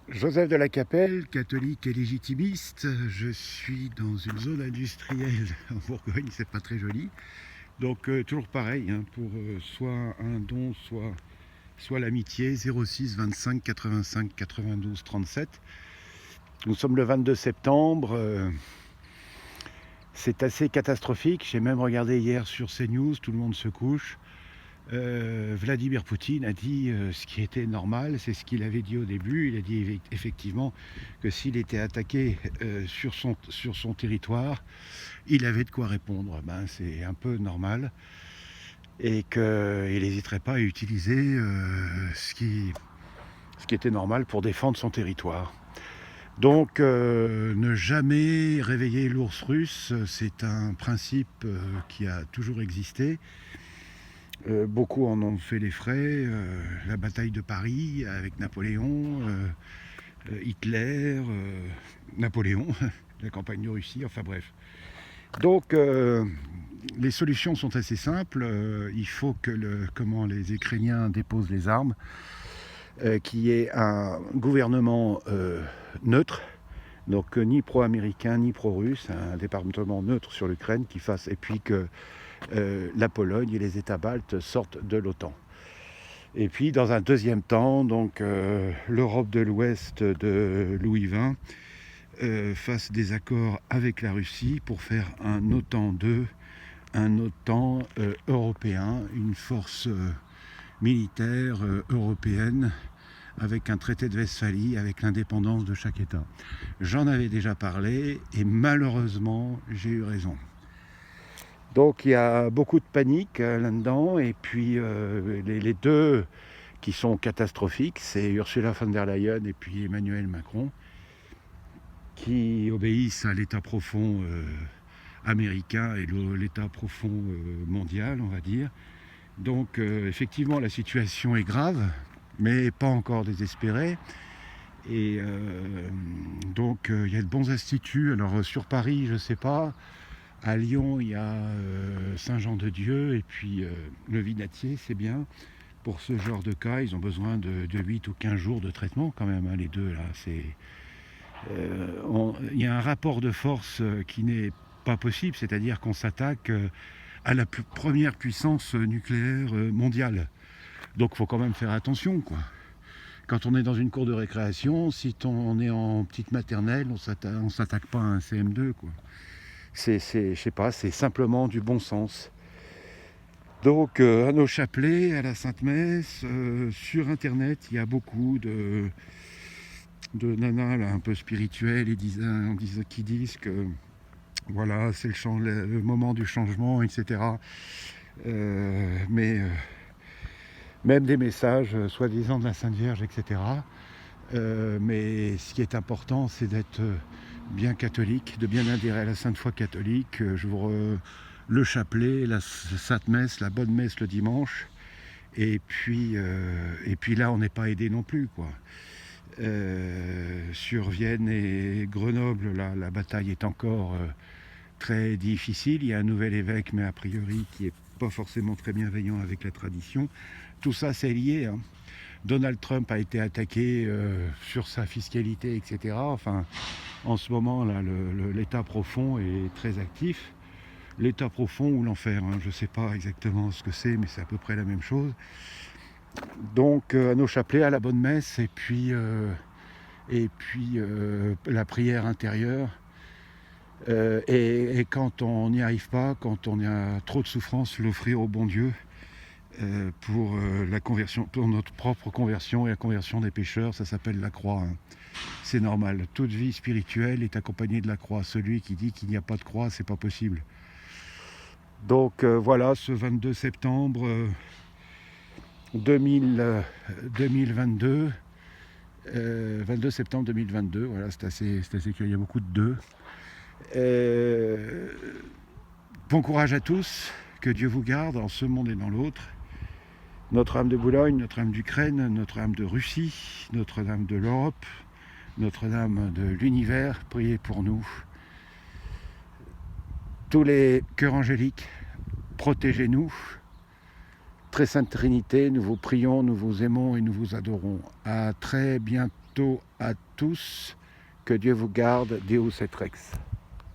Joseph de la Capelle, catholique et légitimiste. Je suis dans une zone industrielle en Bourgogne, c'est pas très joli. Donc toujours pareil, hein, pour soit un don, soit l'amitié, 06 25 85 92 37. Nous sommes le 22 septembre. C'est assez catastrophique. J'ai même regardé hier sur CNews, tout le monde se couche. Vladimir Poutine a dit ce qui était normal, c'est ce qu'il avait dit au début. Il a dit effectivement que s'il était attaqué sur son territoire, il avait de quoi répondre. C'est un peu normal et qu'il n'hésiterait pas à utiliser ce qui était normal pour défendre son territoire. Donc ne jamais réveiller l'ours russe, c'est un principe qui a toujours existé. Beaucoup en ont fait les frais, la bataille de Paris avec Napoléon, Hitler, Napoléon, la campagne de Russie, enfin bref. Donc les solutions sont assez simples. Il faut que les Ukrainiens déposent les armes, qu'il y ait un gouvernement neutre, donc ni pro-américain ni pro-russe, un département neutre sur l'Ukraine qui fasse, et puis que la Pologne et les États baltes sortent de l'OTAN. Et puis dans un deuxième temps, donc l'Europe de l'Ouest de Louis XX fasse des accords avec la Russie pour faire un OTAN 2, un OTAN européen, une force militaire européenne avec un traité de Westphalie, avec l'indépendance de chaque État. J'en avais déjà parlé et malheureusement j'ai eu raison. Donc il y a beaucoup de panique là-dedans, et puis les deux qui sont catastrophiques, c'est Ursula von der Leyen et puis Emmanuel Macron, qui obéissent à l'état profond américain et l'état profond mondial, on va dire. Donc effectivement la situation est grave, mais pas encore désespérée. Et donc il y a de bons instituts. Alors sur Paris, je ne sais pas. À Lyon, il y a Saint-Jean-de-Dieu et puis le Vinatier, c'est bien. Pour ce genre de cas, ils ont besoin de 8 ou 15 jours de traitement quand même, hein, les deux. Là, il y a un rapport de force qui n'est pas possible, c'est-à-dire qu'on s'attaque à la première puissance nucléaire mondiale. Donc il faut quand même faire attention, quoi. Quand on est dans une cour de récréation, si on est en petite maternelle, on s'attaque pas à un CM2, quoi. Je sais pas, c'est simplement du bon sens. Donc à nos chapelets, à la Sainte-Messe, sur Internet, il y a beaucoup de nanas là, un peu spirituelles qui disent que voilà, c'est le moment du changement, etc. Mais même des messages soi-disant de la Sainte Vierge, etc. Mais ce qui est important, c'est d'être bien catholique, de bien adhérer à la Sainte Foi catholique. Le chapelet, la Sainte Messe, la bonne messe le dimanche. Et puis là, on n'est pas aidé non plus, quoi. Sur Vienne et Grenoble, là, la bataille est encore très difficile. Il y a un nouvel évêque, mais a priori qui n'est pas forcément très bienveillant avec la tradition. Tout ça, c'est lié, hein. Donald Trump a été attaqué sur sa fiscalité, etc. Enfin, en ce moment, là, l'état profond est très actif. L'état profond ou l'enfer, hein, je ne sais pas exactement ce que c'est, mais c'est à peu près la même chose. Donc, à nos chapelets, à la bonne messe, et puis la prière intérieure. Et quand on n'y arrive pas, quand on a trop de souffrance, l'offrir au bon Dieu. Pour la conversion, pour notre propre conversion et la conversion des pécheurs, ça s'appelle la croix, hein. C'est normal. Toute vie spirituelle est accompagnée de la croix. Celui qui dit qu'il n'y a pas de croix, c'est pas possible. Donc voilà, ce 22 septembre 2022, 22 septembre 2022, voilà, c'est assez qu'il y a beaucoup de deux. Bon courage à tous, que Dieu vous garde en ce monde et dans l'autre. Notre-Dame de Boulogne, Notre-Dame d'Ukraine, Notre-Dame de Russie, Notre-Dame de l'Europe, Notre-Dame de l'univers, priez pour nous. Tous les cœurs angéliques, protégez-nous. très sainte Trinité, nous vous prions, nous vous aimons et nous vous adorons. À très bientôt à tous. Que Dieu vous garde. Deus et Rex.